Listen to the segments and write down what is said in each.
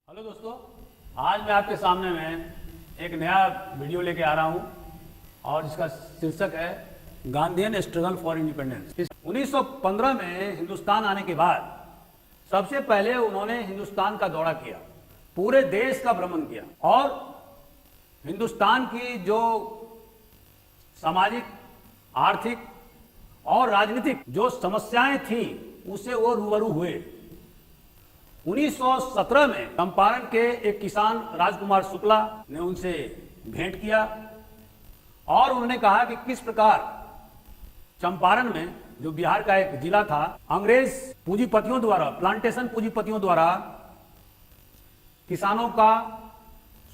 Hello दोस्तों, आज मैं आपके सामने में एक नया वीडियो लेके आ रहा हूं और इसका शीर्षक है गांधीयन स्ट्रगल फॉर इंडिपेंडेंस। 1915 में हिंदुस्तान आने के बाद सबसे पहले उन्होंने हिंदुस्तान का दौरा किया, पूरे देश का भ्रमण किया और हिंदुस्तान की जो सामाजिक, आर्थिक और राजनीतिक जो समस्याएं थी उससे वो रूबरू हुए। 1917 में चंपारण के एक किसान राजकुमार शुक्ला ने उनसे भेंट किया और उन्होंने कहा कि किस प्रकार चंपारण में, जो बिहार का एक जिला था, अंग्रेज पूंजीपतियों द्वारा, प्लांटेशन पूंजीपतियों द्वारा किसानों का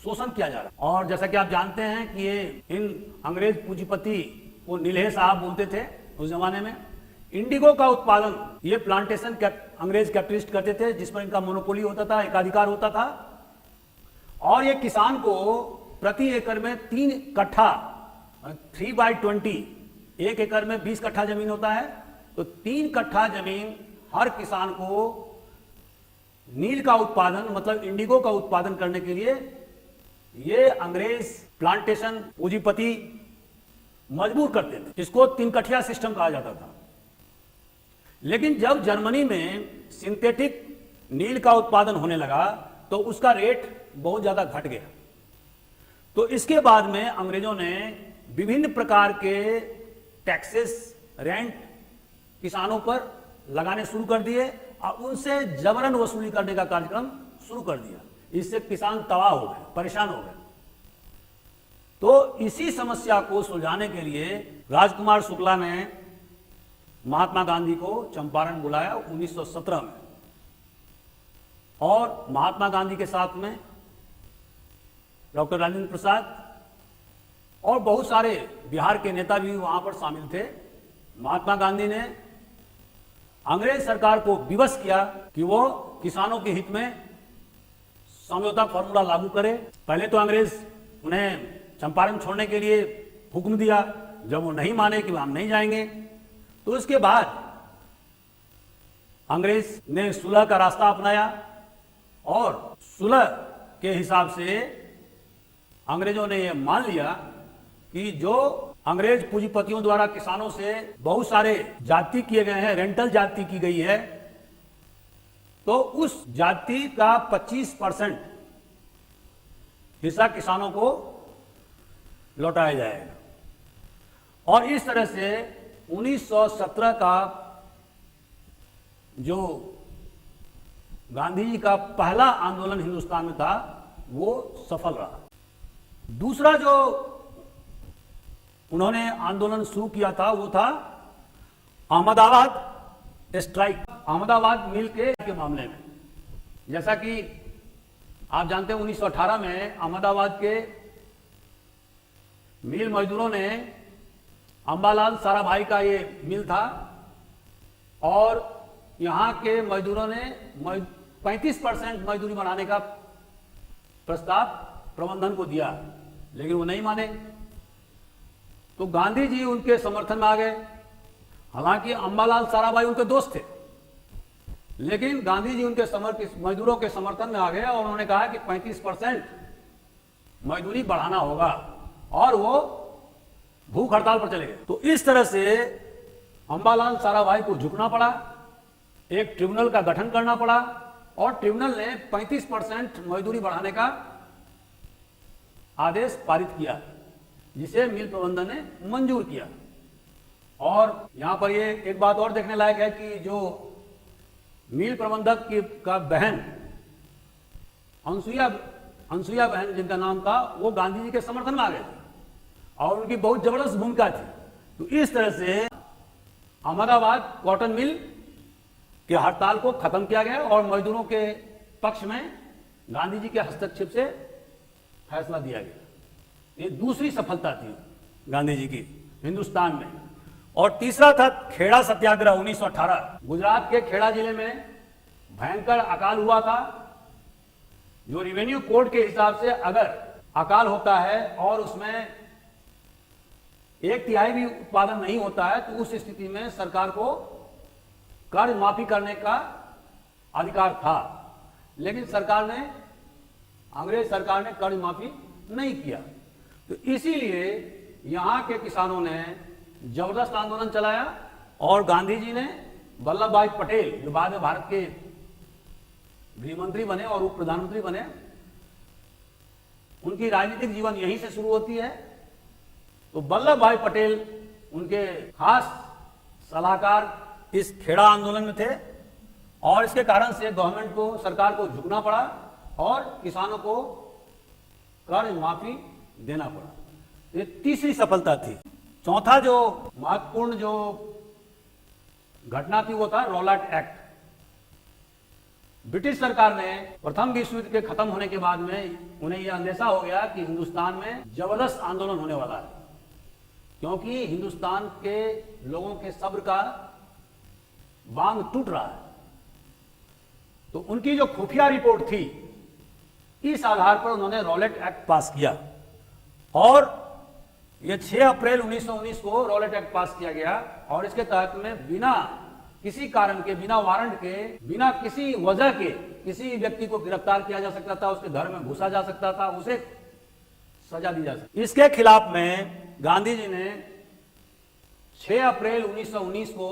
शोषण किया जा रहा। और जैसा कि आप जानते हैं कि ये इन अंग्रेज पूंजीपति को नीलहे साहब बोलते थे उस जमाने में। इंडिगो का उत्पादन ये प्लांटेशन अंग्रेज कैपिटलिस्ट करते थे, जिस पर इनका मोनोपोली होता था, एकाधिकार होता था। और ये किसान को प्रति एकड़ में 3 कट्ठा 3/20, 1 एकड़ में 20 कट्ठा जमीन होता है, तो 3 कट्ठा जमीन हर किसान को नील का उत्पादन, मतलब इंडिगो का उत्पादन करने के लिए ये अंग्रेज प्लांटेशन पूंजीपति मजबूर करते थे। इसको 3 कट्ठिया सिस्टम कहा जाता था। लेकिन जब जर्मनी में सिंथेटिक नील का उत्पादन होने लगा तो उसका रेट बहुत ज्यादा घट गया। तो इसके बाद में अंग्रेजों ने विभिन्न प्रकार के टैक्सेस, रेंट किसानों पर लगाने शुरू कर दिए और उनसे जबरन वसूली करने का कार्यक्रम शुरू कर दिया। इससे किसान तबाह हो गए, परेशान हो गए। तो इसी समस्या को सुलझाने के लिए राजकुमार शुक्ला ने महात्मा गांधी को चंपारण बुलाया 1917 में, और महात्मा गांधी के साथ में डॉक्टर राजेंद्र प्रसाद और बहुत सारे बिहार के नेता भी वहां पर शामिल थे। महात्मा गांधी ने अंग्रेज सरकार को विवश किया कि वो किसानों के हित में समझौता फॉर्मूला लागू करे। पहले तो अंग्रेज उन्हें चंपारण छोड़ने के लिए हुक्म दिया, जब वो नहीं माने कि हम नहीं जाएंगे, तो उसके बाद अंग्रेज ने सुलह का रास्ता अपनाया और सुलह के हिसाब से अंग्रेजों ने यह मान लिया कि जो अंग्रेज पूंजीपतियों द्वारा किसानों से बहुत सारे जाति किए गए हैं, रेंटल जाति की गई है, तो उस जाति का 25% हिस्सा किसानों को लौटाया जाएगा। और इस तरह से 1917 का जो गांधी जी का पहला आंदोलन हिंदुस्तान में था वो सफल रहा। दूसरा जो उन्होंने आंदोलन शुरू किया था वो था अहमदाबाद स्ट्राइक, अहमदाबाद मिल के मामले में। जैसा कि आप जानते हैं 1918 में अहमदाबाद के मिल मजदूरों ने, अंबालाल साराभाई का ये मिल था, और यहां के मजदूरों ने 35% मजदूरी बढ़ाने का प्रस्ताव प्रबंधन को दिया, लेकिन वो नहीं माने। तो गांधी जी उनके समर्थन में आ गए। हालांकि अंबालाल साराभाई उनके दोस्त थे, लेकिन गांधी जी उनके मजदूरों के समर्थन में आ गए और उन्होंने कहा कि 35% मजदूरी बढ़ाना होगा, और वो भूख हड़ताल पर चले गए। तो इस तरह से अंबालाल साराभाई को झुकना पड़ा, एक ट्रिब्यूनल का गठन करना पड़ा, और ट्रिब्यूनल ने 35% मजदूरी बढ़ाने का आदेश पारित किया, जिसे मिल प्रबंधन ने मंजूर किया। और यहां पर ये एक बात और देखने लायक है कि जो मिल प्रबंधक का बहन अनसुईया बहन जिनका नाम था, वो गांधी जी के समर्थन में आ गए और उनकी बहुत जबरदस्त भूमिका थी। तो इस तरह से अहमदाबाद कॉटन मिल के हड़ताल को खत्म किया गया और मजदूरों के पक्ष में गांधी जी के हस्तक्षेप से फैसला दिया गया। ये दूसरी सफलता थी गांधी जी की हिंदुस्तान में। और तीसरा था खेड़ा सत्याग्रह 1918। गुजरात के खेड़ा जिले में भयंकर अकाल हुआ था। जो रेवेन्यू कोड के हिसाब से अगर अकाल होता है और उसमें 1/3 भी उत्पादन नहीं होता है, तो उस स्थिति में सरकार को कर्ज माफी करने का अधिकार था। लेकिन सरकार ने अंग्रेज सरकार ने कर्ज माफी नहीं किया। तो इसीलिए यहां के किसानों ने जबरदस्त आंदोलन चलाया और गांधी जी ने वल्लभ भाई पटेल, जो बाद में भारत के गृह मंत्री बने और उप प्रधानमंत्री बने, उनकी राजनीतिक जीवन यहीं से शुरू होती है। तो वल्लभ भाई पटेल उनके खास सलाहकार इस खेड़ा आंदोलन में थे और इसके कारण से गवर्नमेंट को, सरकार को झुकना पड़ा और किसानों को कर्ज माफी देना पड़ा। ये तीसरी सफलता थी। चौथा जो महत्वपूर्ण जो घटना थी वो था रॉलेट एक्ट। ब्रिटिश सरकार ने प्रथम विश्व युद्ध के खत्म होने के बाद में उन्हें यह अंदेशा हो गया कि हिंदुस्तान में जबरदस्त आंदोलन होने वाला है, क्योंकि हिंदुस्तान के लोगों के सब्र का बांध टूट रहा है। तो उनकी जो खुफिया रिपोर्ट थी, इस आधार पर उन्होंने रॉलेट एक्ट पास किया और यह 6 अप्रैल 1919 को रॉलेट एक्ट पास किया गया और इसके तहत में बिना किसी कारण के, बिना वारंट के, बिना किसी वजह के किसी व्यक्ति को गिरफ्तार किया जा सकता था, उसके घर में घुसा जा सकता था, उसे सजा दी जा सकती। इसके खिलाफ में गांधी जी ने 6 अप्रैल 1919 को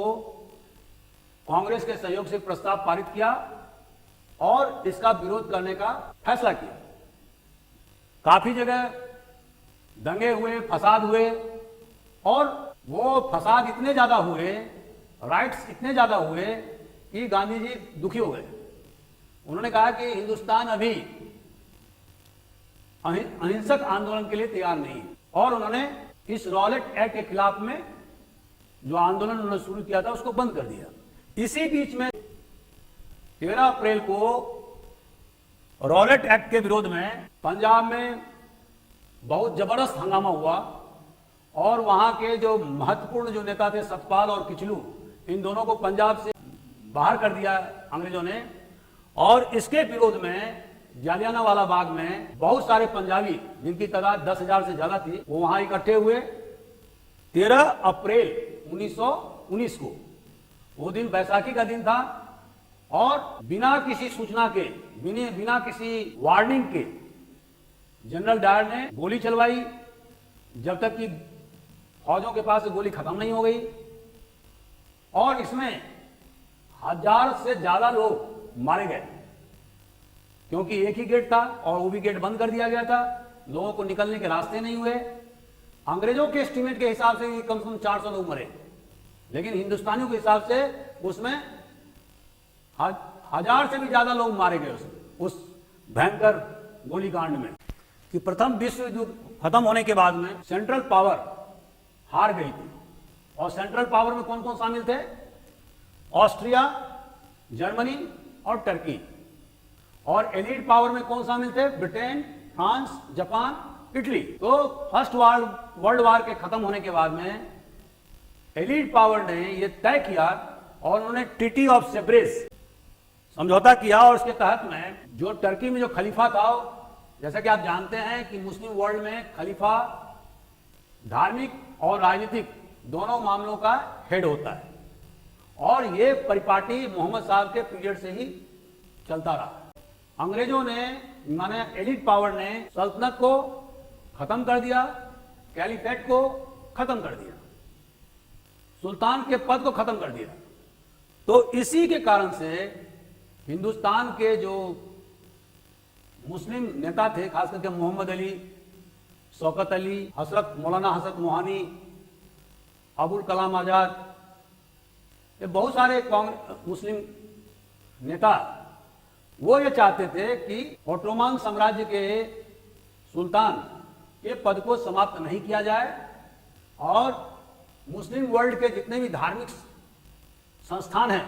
कांग्रेस के सहयोग से प्रस्ताव पारित किया और इसका विरोध करने का फैसला किया। काफी जगह दंगे हुए, फसाद हुए और वो फसाद इतने ज्यादा हुए, राइट्स इतने ज्यादा हुए कि गांधी जी दुखी हो गए। उन्होंने कहा कि हिंदुस्तान अभी अहिंसक आंदोलन के लिए तैयार नहीं है और उन्होंने इस रॉलेट एक्ट के खिलाफ में जो आंदोलन उन्होंने शुरू किया था उसको बंद कर दिया। इसी बीच में 13 अप्रैल को रॉलेट एक्ट के विरोध में पंजाब में बहुत जबरदस्त हंगामा हुआ और वहां के जो महत्वपूर्ण जो नेता थे सतपाल और किचलू, इन दोनों को पंजाब से बाहर कर दिया अंग्रेजों ने। और इसके विरोध में जालियानवाला बाग में बहुत सारे पंजाबी, जिनकी तादाद 10,000 से ज्यादा थी, वो वहां इकट्ठे हुए 13 अप्रैल 1919 को। वो दिन बैसाखी का दिन था और बिना किसी सूचना के, बिना किसी वार्निंग के जनरल डायर ने गोली चलवाई जब तक कि फौजों के पास गोली खत्म नहीं हो गई। और इसमें 1000 से ज्यादा लोग मारे गए, क्योंकि एक ही गेट था और वो भी गेट बंद कर दिया गया था, लोगों को निकलने के रास्ते नहीं हुए। अंग्रेजों के एस्टीमेट के हिसाब से कम से कम 400 लोग मरे, लेकिन हिंदुस्तानियों के हिसाब से उसमें 1000 से भी ज्यादा लोग मारे गए उस भयंकर गोलीकांड में। कि प्रथम विश्व युद्ध खत्म होने के बाद में सेंट्रल पावर हार गई थी। और सेंट्रल पावर में कौन कौन शामिल थे? ऑस्ट्रिया, जर्मनी और टर्की। और एलीट पावर में कौन शामिल थे? Britain, France, Japan, Italy. तो फर्स्ट वर्ल्ड वार के खत्म होने के बाद में एलीट पावर ने यह तय किया और उन्होंने ट्रीटी ऑफ सेब्रेस समझौता किया और उसके तहत में जो टर्की में जो खलीफा था, जैसा कि आप जानते हैं कि मुस्लिम वर्ल्ड में खलीफा धार्मिक और राजनीतिक दोनों मामलों का हेड होता है और ये परिपाटी मोहम्मद साहब के पीरियड से ही चलता रहा। अंग्रेजों ने, माने एलिट पावर ने सल्तनत को खत्म कर दिया, कैलिफेट को खत्म कर दिया, सुल्तान के पद को खत्म कर दिया। तो इसी के कारण से हिंदुस्तान के जो मुस्लिम नेता थे, खास करके मोहम्मद अली, शौकत अली, मौलाना हसरत मोहानी, अबुल कलाम आजाद, ये बहुत सारे मुस्लिम नेता वो ये चाहते थे कि ओटोमान साम्राज्य के सुल्तान के पद को समाप्त नहीं किया जाए और मुस्लिम वर्ल्ड के जितने भी धार्मिक संस्थान हैं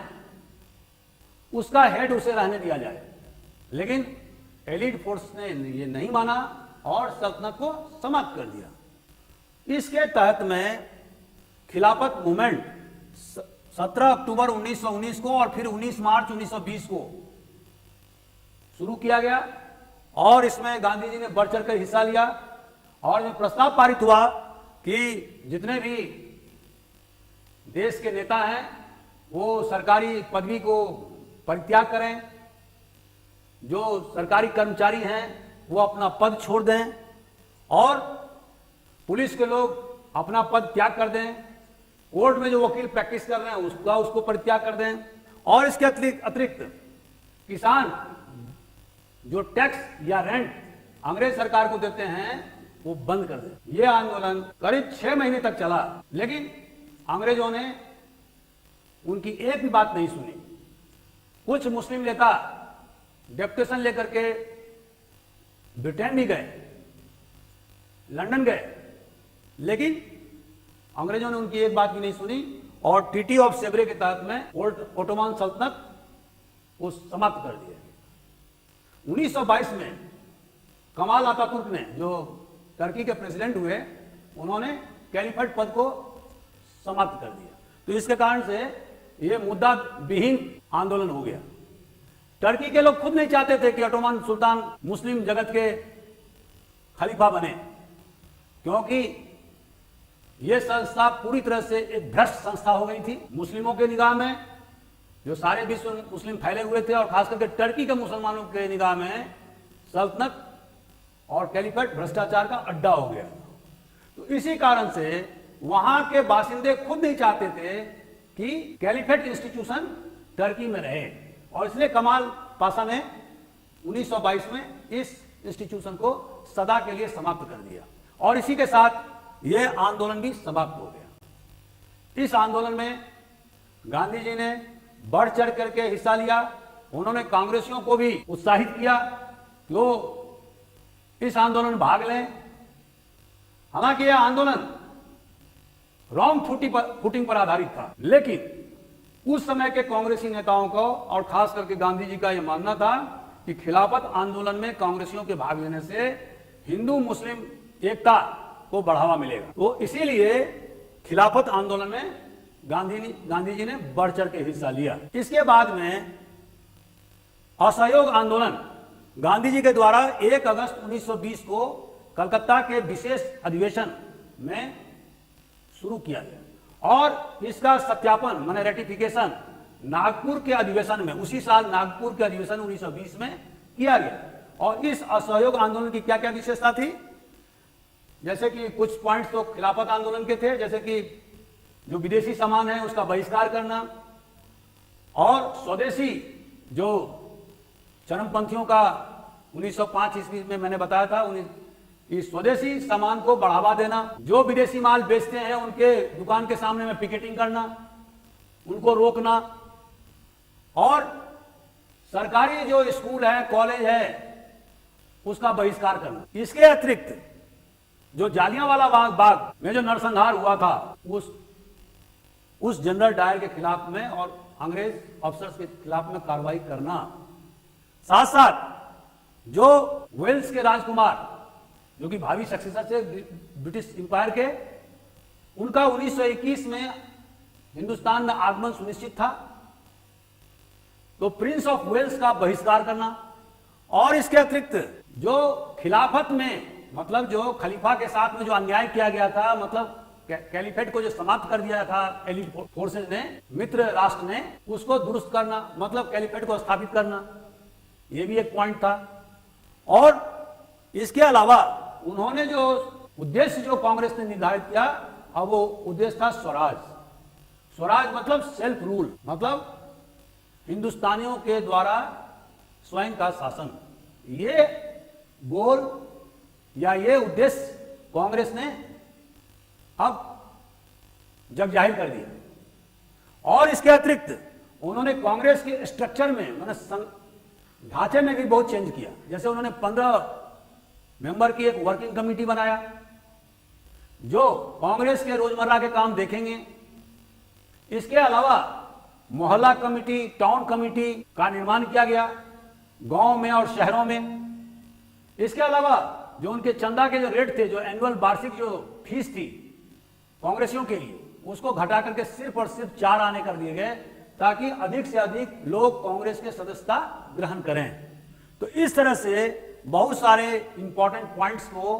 उसका हेड उसे रहने दिया जाए। लेकिन एलिट फोर्स ने ये नहीं माना और सल्तनत को समाप्त कर दिया। इसके तहत में खिलाफत मूवमेंट 17 अक्टूबर 1919 को और फिर 19 मार्च 1920 को शुरू किया गया और इसमें गांधी जी ने बढ़ चढ़कर हिस्सा लिया और ये प्रस्ताव पारित हुआ कि जितने भी देश के नेता हैं वो सरकारी पदवी को परित्याग करें, जो सरकारी कर्मचारी हैं वो अपना पद छोड़ दें और पुलिस के लोग अपना पद त्याग कर दें, कोर्ट में जो वकील प्रैक्टिस कर रहे हैं उसको परित्याग कर दें, और इसके अतिरिक्त किसान जो टैक्स या रेंट अंग्रेज सरकार को देते हैं वो बंद कर दें। ये आंदोलन करीब 6 महीने तक चला, लेकिन अंग्रेजों ने उनकी एक भी बात नहीं सुनी। कुछ मुस्लिम नेता डेपुटेशन लेकर के ब्रिटेन भी गए, लंदन गए, लेकिन अंग्रेजों ने उनकी एक बात भी नहीं सुनी और ट्रीटी ऑफ सेवरे के तहत में ओटोमान सल्तनत को समाप्त कर दिया। 1922 में कमाल अतातुर्क ने, जो टर्की के प्रेसिडेंट हुए, उन्होंने कैलिफेट पद को समाप्त कर दिया। तो इसके कारण से यह मुद्दा विहीन आंदोलन हो गया। टर्की के लोग खुद नहीं चाहते थे कि ओटोमान सुल्तान मुस्लिम जगत के खलीफा बने, क्योंकि यह संस्था पूरी तरह से एक भ्रष्ट संस्था हो गई थी मुस्लिमों के निगाह में। जो सारे विश्व मुस्लिम फैले हुए थे और खास करके टर्की के मुसलमानों के निगाह में सल्तनत और कैलिफेट भ्रष्टाचार का अड्डा हो गया। तो इसी कारण से वहां के बासिंदे खुद नहीं चाहते थे कि कैलिफेट इंस्टीट्यूशन टर्की में रहे, और इसलिए कमाल पाशा ने 1922 में इस इंस्टीट्यूशन को सदा के लिए समाप्त कर दिया, और इसी के साथ यह आंदोलन भी समाप्त हो गया। इस आंदोलन में गांधी जी ने बढ़ चढ़ करके हिस्सा लिया। उन्होंने कांग्रेसियों को भी उत्साहित किया कि वो इस आंदोलन में भाग लें। हालांकि यह आंदोलन रॉन्ग फुटिंग पर आधारित था, लेकिन उस समय के कांग्रेसी नेताओं को और खास करके गांधी जी का यह मानना था कि खिलाफत आंदोलन में कांग्रेसियों के भाग लेने से हिंदू मुस्लिम एकता को बढ़ावा मिलेगा। तो इसीलिए खिलाफत आंदोलन में गांधी जी ने बढ़ चढ़ के हिस्सा लिया। इसके बाद में असहयोग आंदोलन गांधी जी के द्वारा 1 अगस्त 1920 को कलकत्ता के विशेष अधिवेशन में शुरू किया गया, और इसका सत्यापन माने रेटिफिकेशन नागपुर के अधिवेशन में, उसी साल नागपुर के अधिवेशन 1920 में किया गया। और इस असहयोग आंदोलन की क्या क्या विशेषता थी, जैसे कि कुछ पॉइंट्स तो खिलाफत आंदोलन के थे, जैसे कि जो विदेशी सामान है उसका बहिष्कार करना, और स्वदेशी जो चरमपंथियों का 1905 ईस्वी में मैंने बताया था, इस स्वदेशी सामान को बढ़ावा देना, जो विदेशी माल बेचते हैं उनके दुकान के सामने में पिकेटिंग करना, उनको रोकना, और सरकारी जो स्कूल है कॉलेज है उसका बहिष्कार करना। इसके अतिरिक्त जो जालियांवाला बाग में जो नरसंहार हुआ था उस जनरल डायर के खिलाफ में और अंग्रेज अफसर्स के खिलाफ में कार्रवाई करना। साथ साथ जो वेल्स के राजकुमार जो कि भावी सक्सेसर थे ब्रिटिश एम्पायर के, उनका 1921 में हिंदुस्तान में आगमन सुनिश्चित था, तो प्रिंस ऑफ वेल्स का बहिष्कार करना। और इसके अतिरिक्त जो खिलाफत में मतलब जो खलीफा के साथ में जो अन्याय किया गया था, मतलब कैलिफेट को जो समाप्त कर दिया था एलिट फोर्सेज ने, मित्र राष्ट्र ने, उसको दुरुस्त करना, मतलब कैलिफेट को स्थापित करना, यह भी एक पॉइंट था। और इसके अलावा उन्होंने जो उद्देश्य जो कांग्रेस ने निर्धारित किया, अब वो उद्देश्य था स्वराज। स्वराज मतलब सेल्फ रूल, मतलब हिंदुस्तानियों के द्वारा स्वयं का शासन। ये गोल या ये उद्देश्य कांग्रेस ने अब जग जाहिर कर दिया। और इसके अतिरिक्त उन्होंने कांग्रेस के स्ट्रक्चर में माने ढांचे में भी बहुत चेंज किया। जैसे उन्होंने 15 मेंबर की एक वर्किंग कमेटी बनाया जो कांग्रेस के रोजमर्रा के काम देखेंगे। इसके अलावा मोहल्ला कमेटी, टाउन कमेटी का निर्माण किया गया गांव में और शहरों में। इसके अलावा जो उनके चंदा के जो रेट थे, जो एनुअल वार्षिक जो फीस थी कांग्रेसियों के लिए, उसको घटा करके सिर्फ और सिर्फ 4 आने कर दिए गए, ताकि अधिक से अधिक लोग कांग्रेस के सदस्यता ग्रहण करें। तो इस तरह से बहुत सारे इंपॉर्टेंट पॉइंट्स को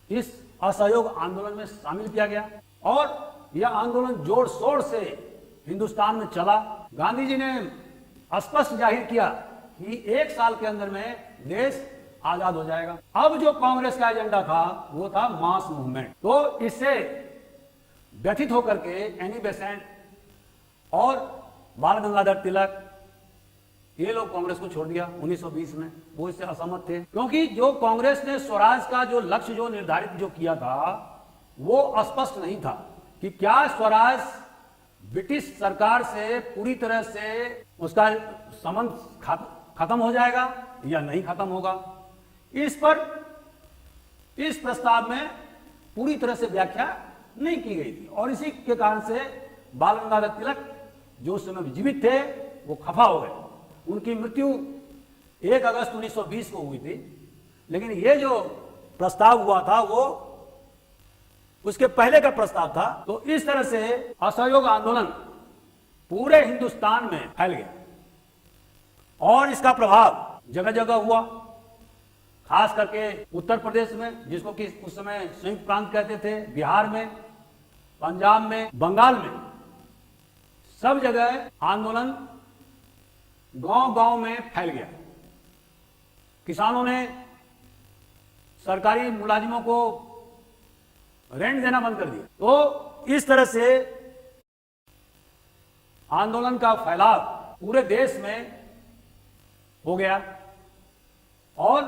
इस असहयोग आंदोलन में शामिल किया गया, और यह आंदोलन जोर शोर से हिंदुस्तान में चला। गांधी जी ने स्पष्ट जाहिर किया कि 1 साल के अंदर में देश आजाद हो जाएगा। अब जो कांग्रेस का एजेंडा था वो था मास मूवमेंट। तो इससे व्यथित होकर के एनी बेसेंट और बाल गंगाधर तिलक ये लोग कांग्रेस को छोड़ दिया 1920 में। वो इससे असहमत थे, क्योंकि जो कांग्रेस ने स्वराज का जो लक्ष्य जो निर्धारित जो किया था वो स्पष्ट नहीं था कि क्या स्वराज ब्रिटिश सरकार से पूरी तरह से उसका संबंध खत्म हो जाएगा या नहीं खत्म होगा। इस पर इस प्रस्ताव में पूरी तरह से व्याख्या नहीं की गई थी और इसी के कारण से बाल गंगाधर तिलक जो उस समय जीवित थे वो खफा हो गए। उनकी मृत्यु 1 अगस्त 1920 को हुई थी, लेकिन ये जो प्रस्ताव हुआ था वो उसके पहले का प्रस्ताव था। तो इस तरह से असहयोग आंदोलन पूरे हिंदुस्तान में फैल गया और इसका प्रभाव जगह जगह हुआ, खास करके उत्तर प्रदेश में जिसको कि उस समय संयुक्त प्रांत कहते थे, बिहार में, पंजाब में, बंगाल में, सब जगह आंदोलन गांव-गांव में फैल गया। किसानों ने सरकारी मुलाजिमों को रेंट देना बंद कर दिया। तो इस तरह से आंदोलन का फैलाव पूरे देश में हो गया और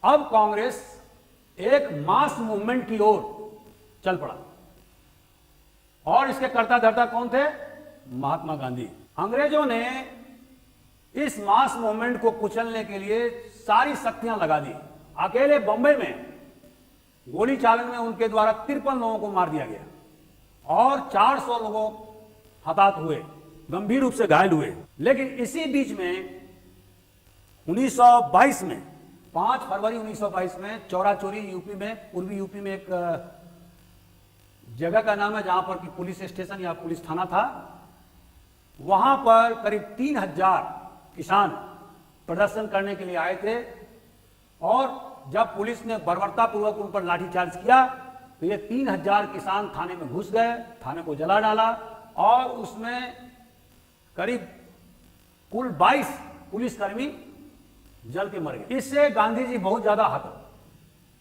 अब कांग्रेस एक मास मूवमेंट की ओर चल पड़ा। और इसके कर्ता धर्ता कौन थे? महात्मा गांधी। अंग्रेजों ने इस मास मूवमेंट को कुचलने के लिए सारी शक्तियां लगा दी। अकेले बंबई में गोली चालन में उनके द्वारा 53 लोगों को मार दिया गया और 400 लोगों हताहत हुए, गंभीर रूप से घायल हुए। लेकिन इसी बीच में 1922 में 5 फरवरी 1922 में चौरा चोरी यूपी में, पूर्वी यूपी में एक जगह का नाम है जहां पर कि पुलिस स्टेशन या पुलिस थाना था, वहां पर करीब 3000 किसान प्रदर्शन करने के लिए आए थे और जब पुलिस ने बर्बरतापूर्वक उन पर लाठीचार्ज किया तो ये 3000 किसान थाने में घुस गए, थाने को जला डाला और उसमें करीब कुल 22 पुलिसकर्मी जल के मर गए। इससे गांधी जी बहुत ज्यादा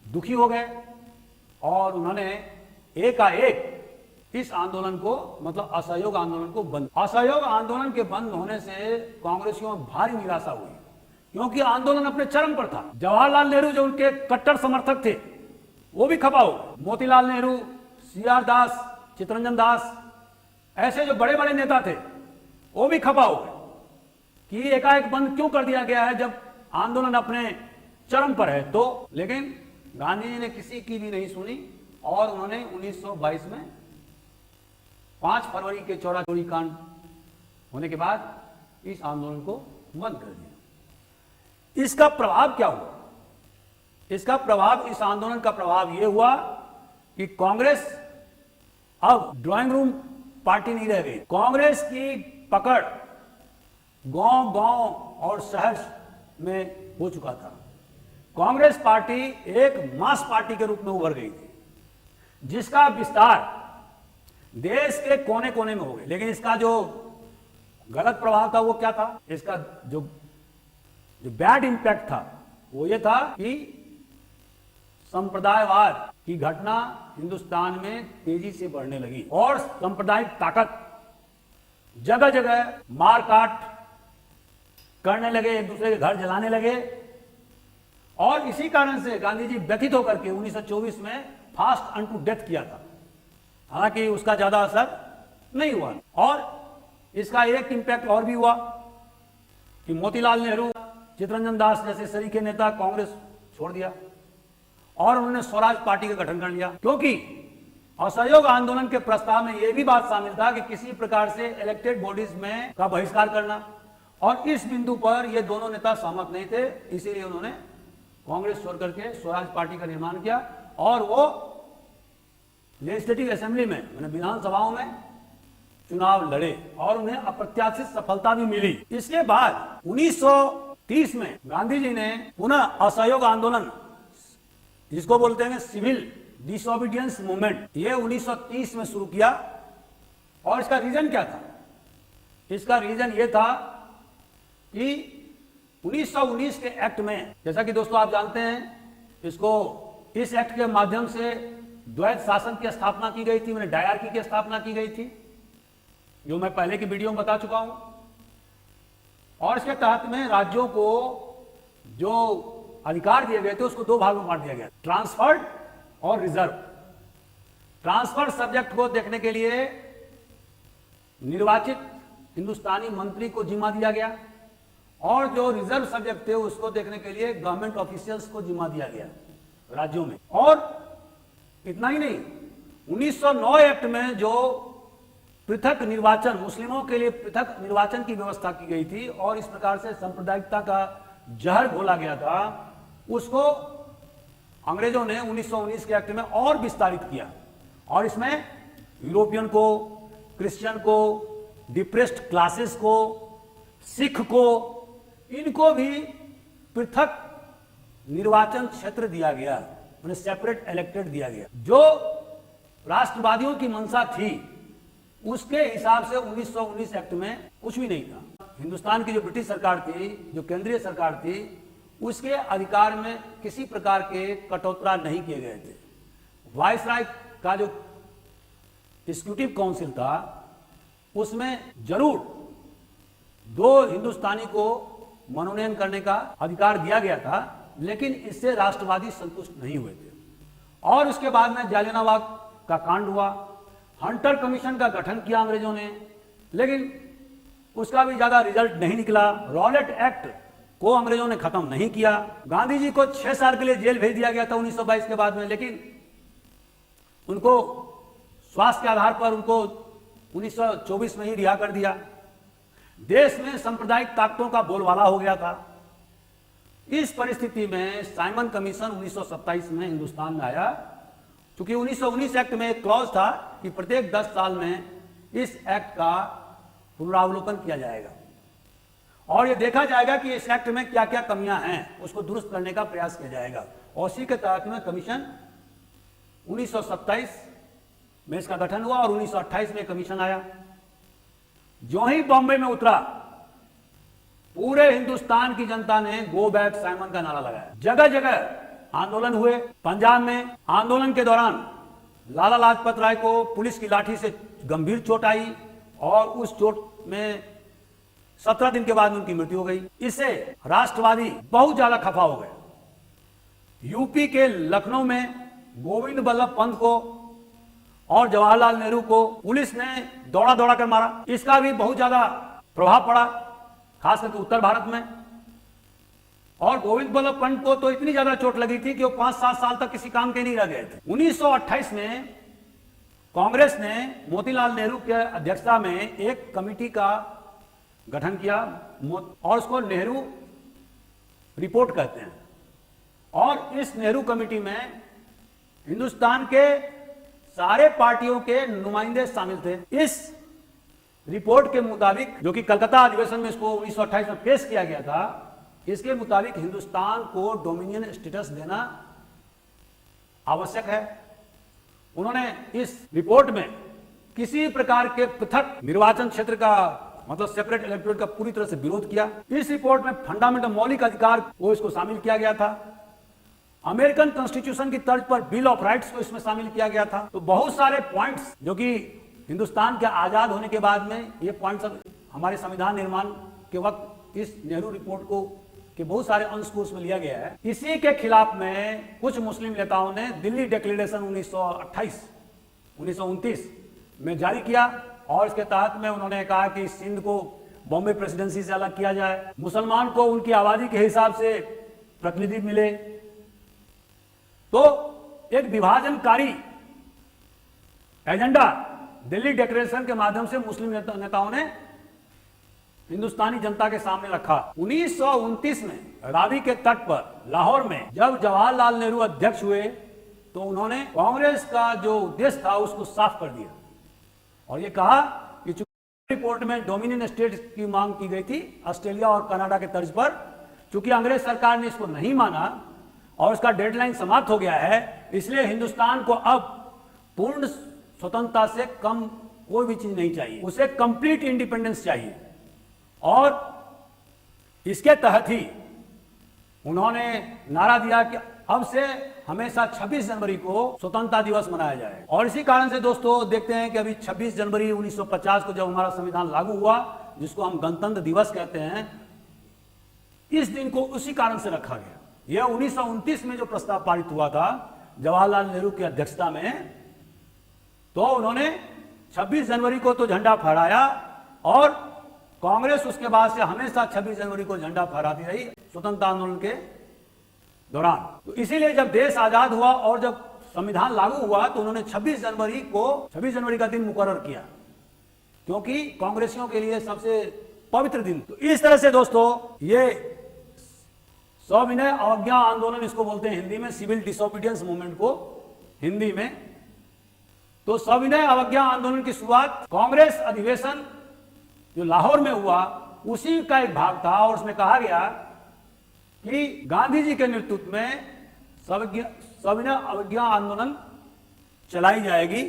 दुखी हो गए और उन्होंने एकाएक इस आंदोलन को, मतलब असहयोग आंदोलन को बंद। असहयोग आंदोलन के बंद होने से कांग्रेसियों में भारी निराशा हुई, क्योंकि आंदोलन अपने चरम पर था। जवाहरलाल नेहरू जो उनके कट्टर समर्थक थे वो भी खपा हो गए। मोतीलाल नेहरू, CR दास, चित्तरंजन दास, ऐसे जो बड़े बड़े नेता थे वो भी खपा हो गए कि एकाएक बंद क्यों कर दिया गया है जब आंदोलन अपने चरम पर है। तो लेकिन गांधी जी ने किसी की भी नहीं सुनी और उन्होंने 1922 में 5 फरवरी के चौरा चोरी कांड होने के बाद इस आंदोलन को बंद कर दिया। इसका प्रभाव क्या हुआ? इसका प्रभाव, इस आंदोलन का प्रभाव यह हुआ कि कांग्रेस अब ड्राइंग रूम पार्टी नहीं रह गई। कांग्रेस की पकड़ गांव-गांव और शहर में हो चुका था। कांग्रेस पार्टी एक मास पार्टी के रूप में उभर गई थी जिसका विस्तार देश के कोने कोने में हो गया। लेकिन इसका जो गलत प्रभाव था वो क्या था? इसका जो बैड इंपैक्ट था वो ये था कि संप्रदायवाद की घटना हिंदुस्तान में तेजी से बढ़ने लगी और सांप्रदायिक ताकत जगह जगह मारकाट करने लगे, एक दूसरे के घर जलाने लगे और इसी कारण से गांधी जी व्यथित होकर के 1924 में फास्ट अनटू डेथ किया था। हालांकि उसका ज्यादा असर नहीं हुआ और इसका एक इंपैक्ट और भी हुआ कि मोतीलाल नेहरू, चित्तरंजन दास जैसे सरीखे नेता कांग्रेस छोड़ दिया और उन्होंने स्वराज पार्टी का गठन कर लिया, क्योंकि असहयोग आंदोलन के प्रस्ताव में यह भी बात शामिल था कि किसी प्रकार से इलेक्टेड बॉडीज में का बहिष्कार करना, और इस बिंदु पर ये दोनों नेता सहमत नहीं थे। इसीलिए उन्होंने कांग्रेस छोड़ करके स्वराज पार्टी का निर्माण किया और वो लेजिस्लेटिव असेंबली में, विधानसभाओं में चुनाव लड़े और उन्हें अप्रत्याशित सफलता भी मिली। इसके बाद 1930 में गांधी जी ने पुनः असहयोग आंदोलन, जिसको बोलते हैं सिविल डिसोबीडियंस मूवमेंट, ये 1930 में शुरू किया। और इसका रीजन क्या था? इसका रीजन ये था कि 1919 के एक्ट में, जैसा कि दोस्तों आप जानते हैं, इस एक्ट के माध्यम से द्वैत शासन की स्थापना की गई थी, मैंने डायरकी की स्थापना की गई थी, जो मैं पहले की वीडियो में बता चुका हूं। और इसके तहत में राज्यों को जो अधिकार दिए गए थे उसको दो भागों में बांट दिया गया, ट्रांसफर्ड और रिजर्व। ट्रांसफर्ड सब्जेक्ट को देखने के लिए निर्वाचित हिंदुस्तानी मंत्री को जिम्मा दिया गया, और जो रिजर्व सब्जेक्ट थे उसको देखने के लिए गवर्नमेंट ऑफिशियल्स को जिम्मा दिया गया राज्यों में। और इतना ही नहीं, 1909 एक्ट में जो पृथक निर्वाचन, मुस्लिमों के लिए पृथक निर्वाचन की व्यवस्था की गई थी और इस प्रकार से सांप्रदायिकता का जहर घोला गया था, उसको अंग्रेजों ने 1919 के एक्ट में और विस्तारित किया। और इसमें यूरोपियन को, क्रिश्चियन को, डिप्रेस्ड क्लासेस को, सिख को, इनको भी पृथक निर्वाचन क्षेत्र दिया गया, मैंने सेपरेट इलेक्टेड दिया गया। जो राष्ट्रवादियों की मंशा थी उसके हिसाब से 1919 एक्ट में कुछ भी नहीं था। हिंदुस्तान की जो ब्रिटिश सरकार थी, जो केंद्रीय सरकार थी, उसके अधिकार में किसी प्रकार के कटौती नहीं किए गए थे। वायसराय का जो एग्जीक्यूटिव काउंसिल था उसमें जरूर दो हिंदुस्तानी को मनोनयन करने का अधिकार दिया गया था, लेकिन इससे राष्ट्रवादी संतुष्ट नहीं हुए थे। और उसके बाद में जालियनवाला का कांड हुआ, हंटर कमीशन का गठन किया अंग्रेजों ने, लेकिन उसका भी ज्यादा रिजल्ट नहीं निकला। रॉलेट एक्ट को अंग्रेजों ने खत्म नहीं किया। गांधी जी को 6 साल के लिए जेल भेज दिया गया था 1922 के बाद में, लेकिन उनको स्वास्थ्य के आधार पर उनको 1924 में ही रिहा कर दिया। देश में सांप्रदायिक ताकतों का बोलबाला हो गया था। इस परिस्थिति में साइमन कमीशन 1927 में हिंदुस्तान में आया। क्योंकि 1919 एक्ट में एक क्लॉज था कि प्रत्येक 10 साल में इस एक्ट का पुनरावलोकन किया जाएगा और यह देखा जाएगा कि इस एक्ट में क्या क्या कमियां हैं, उसको दुरुस्त करने का प्रयास किया जाएगा। और उसी के तहत में कमीशन 1927 में इसका गठन हुआ और 1928 में कमीशन आया। जो ही बॉम्बे में उतरा, पूरे हिंदुस्तान की जनता ने गो बैक साइमन का नारा लगाया। जगह जगह आंदोलन हुए। पंजाब में आंदोलन के दौरान लाला लाजपत राय को पुलिस की लाठी से गंभीर चोट आई और उस चोट में 17 दिन के बाद उनकी मृत्यु हो गई। इससे राष्ट्रवादी बहुत ज्यादा खफा हो गए। यूपी के लखनऊ में गोविंद बल्लभ पंत को और जवाहरलाल नेहरू को पुलिस ने दौड़ा दौड़ा कर मारा। इसका भी बहुत ज्यादा प्रभाव पड़ा, खास करके उत्तर भारत में। और गोविंद बल्लभ पंत को तो इतनी ज्यादा चोट लगी थी कि वो 5-7 साल तक किसी काम के नहीं रह गए थे। 1928 में कांग्रेस ने मोतीलाल नेहरू के अध्यक्षता में एक कमेटी का गठन किया और उसको नेहरू रिपोर्ट कहते हैं। और इस नेहरू कमेटी में हिंदुस्तान के सारे पार्टियों के नुमाइंदे शामिल थे। इस रिपोर्ट के मुताबिक, जो कि कलकत्ता अधिवेशन में इसको 1928 में पेश किया गया था, इसके मुताबिक हिंदुस्तान को डोमिनियन स्टेटस देना आवश्यक है। उन्होंने इस रिपोर्ट में किसी प्रकार के पृथक निर्वाचन क्षेत्र का, मतलब सेपरेट इलेक्टोरेट का पूरी तरह से विरोध किया। इस रिपोर्ट में फंडामेंटल मौलिक अधिकार को इसको शामिल किया गया था। अमेरिकन कॉन्स्टिट्यूशन की तर्ज पर बिल ऑफ राइट्स को इसमें शामिल किया गया था। तो बहुत सारे पॉइंट्स जो कि हिंदुस्तान के आजाद होने के बाद में ये पॉइंट्स हमारे संविधान निर्माण के वक्त इस नेहरू रिपोर्ट को के बहुत सारे अंश को उसमें लिया गया है। इसी के खिलाफ में कुछ मुस्लिम नेताओं ने दिल्ली डिक्लेरेशन 1929 में जारी किया और इसके तहत में उन्होंने कहा कि सिंध को बॉम्बे प्रेसिडेंसी से अलग किया जाए, मुसलमान को उनकी आबादी के हिसाब से प्रतिनिधि मिले। तो एक विभाजनकारी एजेंडा दिल्ली डिक्लेरेशन के माध्यम से मुस्लिम नेताओं ने हिंदुस्तानी जनता के सामने रखा। 1929 में रावी के तट पर लाहौर में जब जवाहरलाल नेहरू अध्यक्ष हुए तो उन्होंने कांग्रेस का जो उद्देश्य था उसको साफ कर दिया और ये कहा कि चूंकि रिपोर्ट में डोमिनियन स्टेट की मांग की गई थी ऑस्ट्रेलिया और कनाडा के तर्ज पर, चूंकि अंग्रेज सरकार ने इसको नहीं माना और उसका डेडलाइन समाप्त हो गया है, इसलिए हिंदुस्तान को अब पूर्ण स्वतंत्रता से कम कोई भी चीज नहीं चाहिए, उसे कंप्लीट इंडिपेंडेंस चाहिए। और इसके तहत ही उन्होंने नारा दिया कि अब से हमेशा 26 जनवरी को स्वतंत्रता दिवस मनाया जाए। और इसी कारण से दोस्तों देखते हैं कि अभी 26 जनवरी 1950 को जब हमारा संविधान लागू हुआ, जिसको हम गणतंत्र दिवस कहते हैं, इस दिन को उसी कारण से रखा गया। यह 1929 में जो प्रस्ताव पारित हुआ था जवाहरलाल नेहरू की अध्यक्षता में, तो उन्होंने 26 जनवरी को तो झंडा फहराया और कांग्रेस उसके बाद से हमेशा 26 जनवरी को झंडा फहराती रही स्वतंत्रता आंदोलन के दौरान। तो इसीलिए जब देश आजाद हुआ और जब संविधान लागू हुआ तो उन्होंने 26 जनवरी का दिन मुकर्रर किया, क्योंकि कांग्रेसियों के लिए सबसे पवित्र दिन। तो इस तरह से दोस्तों ये सविनय अवज्ञा आंदोलन इसको बोलते हैं हिंदी में, सिविल डिसोबीडियंस मूवमेंट को हिंदी में। तो सविनय अवज्ञा आंदोलन की शुरुआत कांग्रेस अधिवेशन जो लाहौर में हुआ उसी का एक भाग था, और उसमें कहा गया कि गांधी जी के नेतृत्व में सविनय अवज्ञा आंदोलन चलाई जाएगी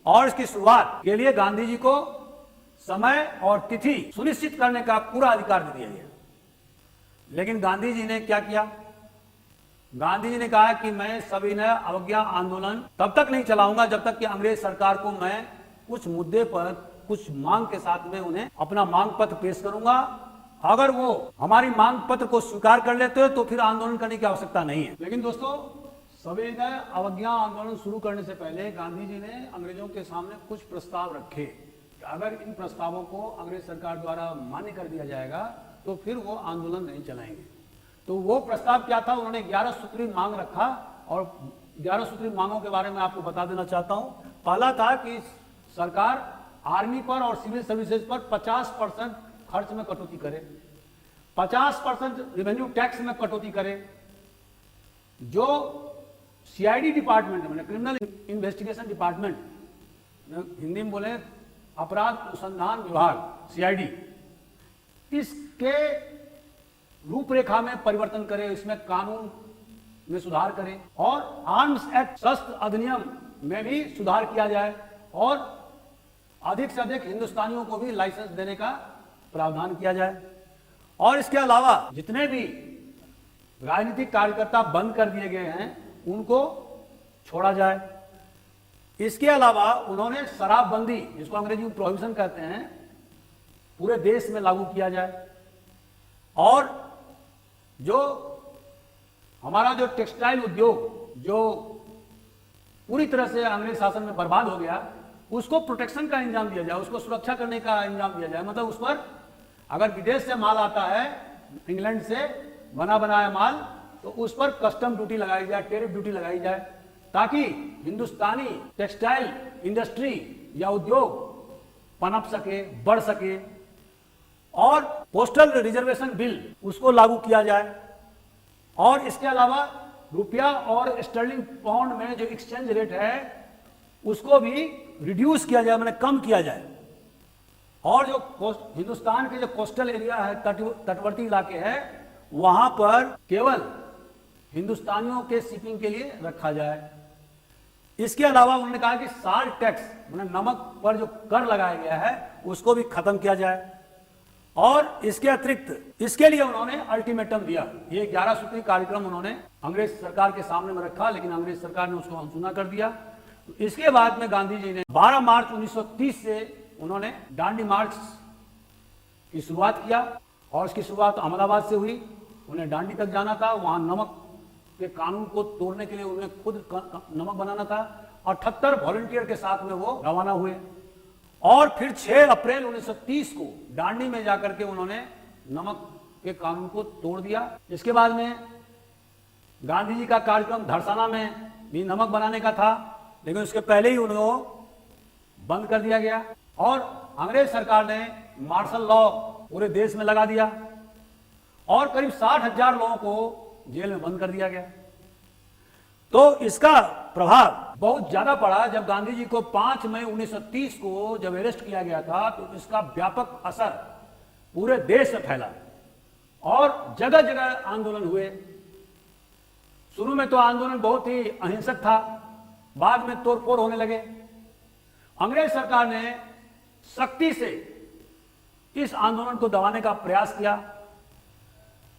और इसकी शुरुआत के लिए गांधी जी को समय और तिथि सुनिश्चित करने का पूरा अधिकार दे दिया गया। लेकिन गांधी जी ने क्या किया? गांधी जी ने कहा कि मैं सविनय अवज्ञा आंदोलन तब तक नहीं चलाऊंगा जब तक कि अंग्रेज सरकार को मैं कुछ मुद्दे पर कुछ मांग के साथ में उन्हें अपना मांग पत्र पेश करूंगा। अगर वो हमारी मांग पत्र को स्वीकार कर लेते हो तो फिर आंदोलन करने की आवश्यकता नहीं है। लेकिन दोस्तों सविनय अवज्ञा आंदोलन शुरू करने से पहले गांधी जी ने अंग्रेजों के सामने कुछ प्रस्ताव रखे। अगर इन प्रस्तावों को अंग्रेज सरकार द्वारा मान्य कर दिया जाएगा तो फिर वो आंदोलन नहीं चलाएंगे। तो वो प्रस्ताव क्या था? उन्होंने 11 सूत्री मांग रखा और 11 सूत्री मांगों के बारे में आपको बता देना चाहता हूं। पहला था कि सरकार आर्मी पर और सिविल सर्विसेज पर 50% खर्च में कटौती करे, 50% रेवेन्यू टैक्स में कटौती करे, जो सीआईडी डिपार्टमेंट है, क्रिमिनल इन्वेस्टिगेशन डिपार्टमेंट, हिंदी में बोले अपराध अनुसंधान विभाग सीआईडी, इसके रूपरेखा में परिवर्तन करे, इसमें कानून में सुधार करे और आर्म्स एक्ट शस्त्र अधिनियम में भी सुधार किया जाए और अधिक से अधिक हिंदुस्तानियों को भी लाइसेंस देने का प्रावधान किया जाए। और इसके अलावा जितने भी राजनीतिक कार्यकर्ता बंद कर दिए गए हैं उनको छोड़ा जाए। इसके अलावा उन्होंने शराबबंदी, जिसको अंग्रेजी में प्रोहिबिशन कहते हैं, पूरे देश में लागू किया जाए। और जो हमारा जो टेक्सटाइल उद्योग जो पूरी तरह से अंग्रेज शासन में बर्बाद हो गया, उसको प्रोटेक्शन का इंतजाम दिया जाए, उसको सुरक्षा करने का इंतजाम दिया जाए। मतलब उस पर अगर विदेश से माल आता है, इंग्लैंड से बना बनाया माल, तो उस पर कस्टम ड्यूटी लगाई जाए, टेरिफ ड्यूटी लगाई जाए, ताकि हिंदुस्तानी टेक्सटाइल इंडस्ट्री या उद्योग पनप सके, बढ़ सके। और पोस्टल रिजर्वेशन बिल उसको लागू किया जाए। और इसके अलावा रुपया और स्टर्लिंग पाउंड में जो एक्सचेंज रेट है उसको भी रिड्यूस किया जाए, मैंने कम किया जाए। और जो हिंदुस्तान के जो कोस्टल एरिया है, तटवर्ती इलाके हैं, वहां पर केवल हिंदुस्तानियों के शिपिंग के लिए रखा जाए। इसके अलावा उन्होंने कहा कि साल्ट टैक्स, मतलब नमक पर जो कर लगाया गया है, उसको भी खत्म किया जाए। और इसके अतिरिक्त इसके लिए उन्होंने अल्टीमेटम दिया। ये 11 सूत्री कार्यक्रम उन्होंने अंग्रेज सरकार के सामने में रखा, लेकिन अंग्रेज सरकार ने उसको अनसुना कर दिया। तो इसके बाद में गांधी जी ने 12 मार्च 1930 से उन्होंने दांडी मार्च की शुरुआत किया और इसकी शुरुआत अहमदाबाद से हुई। उन्हें दांडी तक जाना था, वहां नमक के कानून को तोड़ने के लिए उन्हें खुद नमक बनाना था। 78 वॉलंटियर के साथ में वो रवाना हुए और फिर 6 अप्रैल 1930 को दांडी में जाकर के उन्होंने नमक के कानून को तोड़ दिया। इसके बाद में गांधी जी का कार्यक्रम धरसाना में भी नमक बनाने का था, लेकिन उसके पहले ही उनको बंद कर दिया गया और अंग्रेज सरकार ने मार्शल लॉ पूरे देश में लगा दिया और करीब 60,000 लोगों को जेल में बंद कर दिया गया। तो इसका प्रभाव बहुत ज्यादा पड़ा। जब गांधी जी को 5 मई 1930 को जब अरेस्ट किया गया था तो इसका व्यापक असर पूरे देश में फैला और जगह जगह आंदोलन हुए। शुरू में तो आंदोलन बहुत ही अहिंसक था, बाद में तोड़फोड़ होने लगे। अंग्रेज सरकार ने सख्ती से इस आंदोलन को दबाने का प्रयास किया,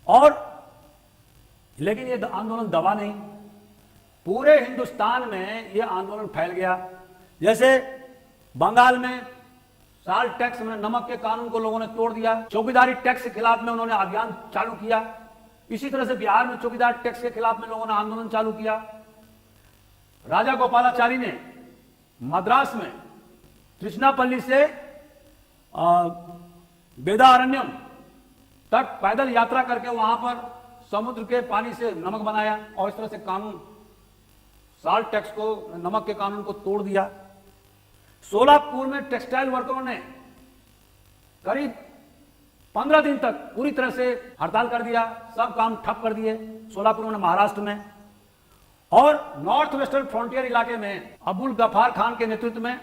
और लेकिन ये आंदोलन दबा नहीं, पूरे हिंदुस्तान में ये आंदोलन फैल गया। जैसे बंगाल में साल्ट टैक्स में नमक के कानून को लोगों ने तोड़ दिया, चौकीदारी टैक्स के खिलाफ में उन्होंने अभियान चालू किया। इसी तरह से बिहार में चौकीदार टैक्स के खिलाफ में लोगों ने आंदोलन चालू किया। राजा गोपालाचारी ने मद्रास में त्रिचनापल्ली से वेदारण्यम तक पैदल यात्रा करके वहां पर समुद्र के पानी से नमक बनाया और इस तरह से कानून साल्ट टैक्स को, नमक के कानून को तोड़ दिया। सोलापुर में टेक्सटाइल वर्करों ने करीब 15 दिन तक पूरी तरह से हड़ताल कर दिया, सब काम ठप कर दिए सोलापुर में, महाराष्ट्र में। और नॉर्थ वेस्टर्न फ्रंटियर इलाके में अब्दुल गफार खान के नेतृत्व में,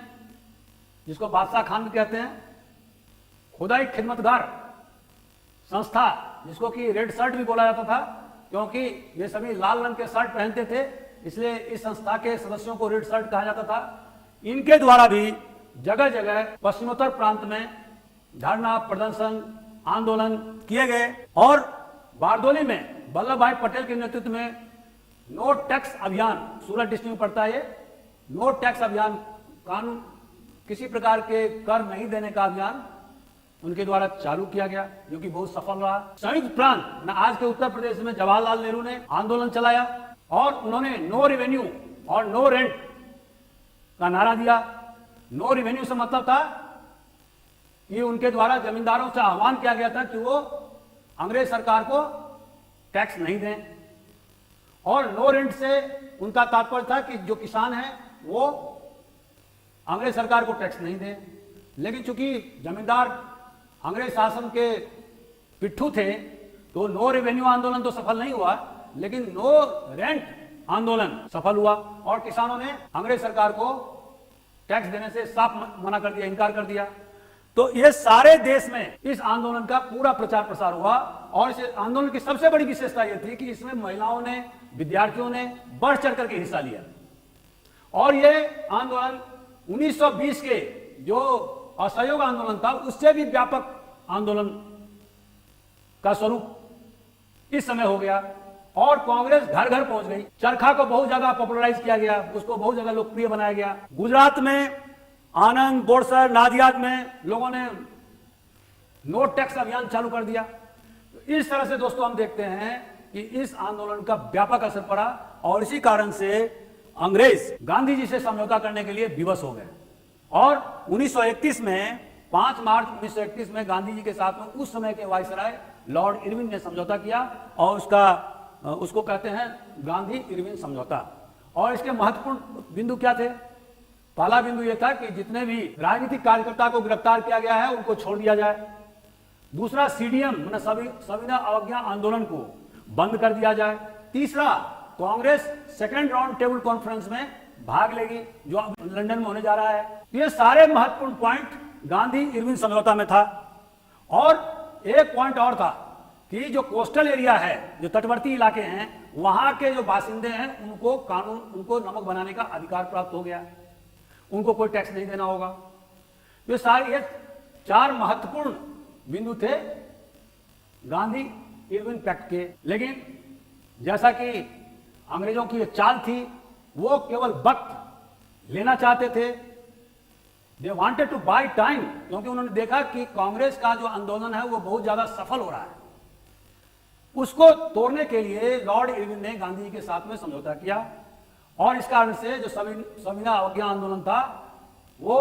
जिसको बादशाह खान भी कहते हैं, खुदाई खिदमतगार संस्था, जिसको कि रेड शर्ट भी बोला जाता था क्योंकि ये सभी लाल रंग के शर्ट पहनते थे, इसलिए इस संस्था के सदस्यों को रेड शर्ट कहा जाता था। इनके द्वारा भी जगह जगह पश्चिमोत्तर प्रांत में धरना, प्रदर्शन, आंदोलन किए गए। और बारदोली में वल्लभ भाई पटेल के नेतृत्व में नो टैक्स अभियान, सूरत डिस्ट्रिक्ट में पड़ता है ये, नो टैक्स अभियान, कानून किसी प्रकार के कर नहीं देने का अभियान उनके द्वारा चालू किया गया, जो कि बहुत सफल रहा। संयुक्त प्रांत में आज के उत्तर प्रदेश में जवाहरलाल नेहरू ने आंदोलन चलाया और उन्होंने नो रेवेन्यू और नो रेंट का नारा दिया। नो रेवेन्यू से मतलब था कि उनके द्वारा जमींदारों से आह्वान किया गया था कि वो अंग्रेज सरकार को टैक्स नहीं दें, और नो रेंट से उनका तात्पर्य था कि जो किसान है वो अंग्रेज सरकार को टैक्स नहीं दें। लेकिन चूंकि जमींदार अंग्रेज शासन के पिट्ठू थे तो नो रेवेन्यू आंदोलन तो सफल नहीं हुआ, लेकिन नो रेंट आंदोलन सफल हुआ और किसानों ने अंग्रेज सरकार को टैक्स देने से साफ मना कर दिया, इनकार कर दिया। तो ये सारे देश में इस आंदोलन का पूरा प्रचार प्रसार हुआ और इस आंदोलन की सबसे बड़ी विशेषता यह थी कि इसमें महिलाओं ने, विद्यार्थियों ने बढ़ चढ़ करके हिस्सा लिया। और ये आंदोलन 1920 के जो असहयोग आंदोलन था उससे भी व्यापक आंदोलन का स्वरूप इस समय हो गया और कांग्रेस घर घर पहुंच गई। चरखा को बहुत ज्यादा पॉपुलराइज किया गया, उसको बहुत ज्यादा लोकप्रिय बनाया गया। गुजरात में आनंद, बोरसर, नादियाद में लोगों ने नो टैक्स अभियान चालू कर दिया। तो इस तरह से दोस्तों हम देखते हैं कि इस आंदोलन का व्यापक असर पड़ा और इसी कारण से अंग्रेज गांधी जी से समझौता करने के लिए विवश हो गए। और 1931 में 5 मार्च 1931 में गांधी जी के साथ में उस समय के वायसराय लॉर्ड इरविन ने समझौता किया और उसको कहते हैं गांधी इरविन समझौता। और इसके महत्वपूर्ण बिंदु क्या थे? पहला बिंदु यह था कि जितने भी राजनीतिक कार्यकर्ता को गिरफ्तार किया गया है उनको छोड़ दिया जाए। दूसरा, सीडीएम सविनय अवज्ञा आंदोलन को बंद कर दिया जाए। तीसरा, Congress second round table conference में भाग लेगी जो लंदन में होने जा रहा है। ये सारे महत्वपूर्ण पॉइंट गांधी इरविन समझौता में था। और एक पॉइंट और था कि जो कोस्टल एरिया है, जो तटवर्ती इलाके हैं, वहां के जो बासिंदे हैं उनको नमक बनाने का अधिकार प्राप्त हो गया, उनको कोई टैक्स नहीं देना होगा। ये सारे 4 महत्वपूर्ण बिंदु थे गांधी इरविन पैक्ट के। लेकिन जैसा कि अंग्रेजों की चाल थी, वो केवल वक्त लेना चाहते थे। They wanted to buy time, क्योंकि उन्होंने देखा कि कांग्रेस का जो आंदोलन है वो बहुत ज्यादा सफल हो रहा है। उसको तोड़ने के लिए लॉर्ड इरविन ने गांधी जी के साथ में समझौता किया और इस कारण से जो सविनय अवज्ञा आंदोलन था वो